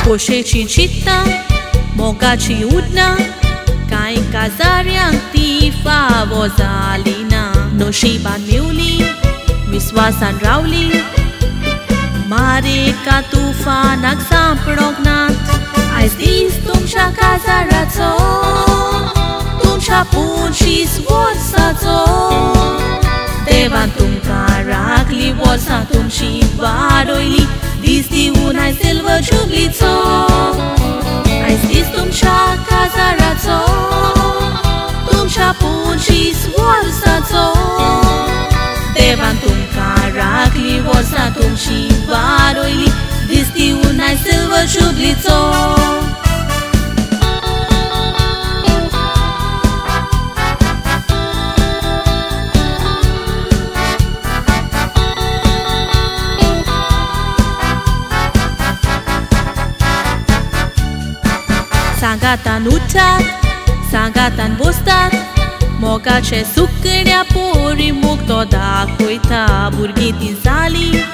Poșeci citta, mogaci udna, ca în cazarea antifa vozalina. Noși ban miuli, viswasan rauli, mare ca tufa naxa prognat. Ai zis tumșa cazarațo, tumșa pun și svorsațo. Devan tum caracli vorsa tum și varoili, disti unai selvă ciublițo. Ai zis tumșa cazarațo, tumșa pun și svorsațo. Devan tum caracli vorsa tum și varoili, disti unai selvă ciublițo. Sangatan utat, sangatan bostat, moca ce sucărea pori muc toda coita burghitin sali,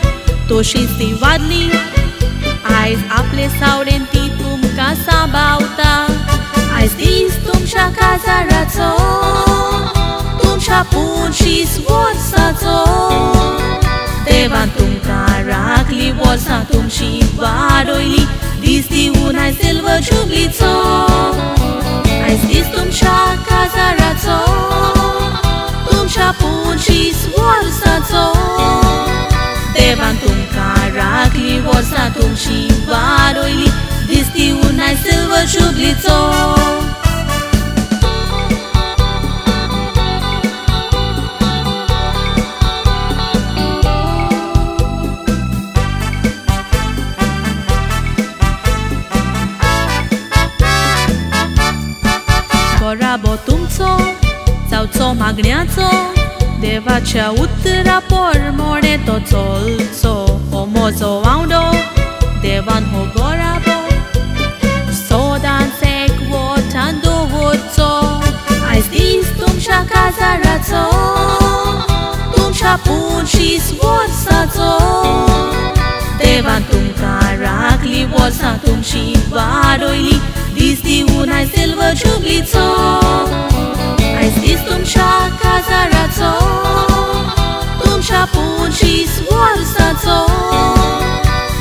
toșin stivadli, ais aple saurentitum casa bauta. Ais dis tumșa cazarațo, tumșa pun și svorsațo. Devan tum caracli vorsa tum și varoili, disti unai selvă ciublițo. Ai zis tumșa cazarațo, tumșa pun și svorsațo. Devan tum caracli vorsa tum și varoili, disti unai selvă ciublițo. Korabo tumco, sau co magniaco, deva cea utra por more to colco, omozo audo, devan hogorabo, sodan sek votando votco. Ai zis tumșa cazarațo, tumșa pun și svorsațo. Devan tum caracli vorsa tum și varoili, disti unai selvă ciublițo. Ai zis tumșa cazarațo, tumșa pun și svorsațo.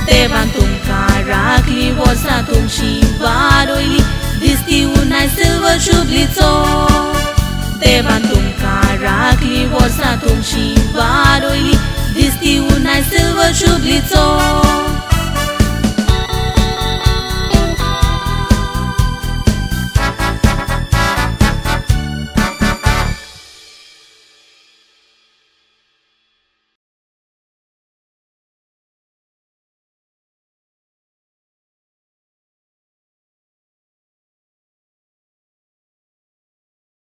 Devan tum caracli vorsa tum și varoili, disti unai selvă ciublițo. Devan tum caracli vorsa tum și varoili, disti unai selvă ciublițo.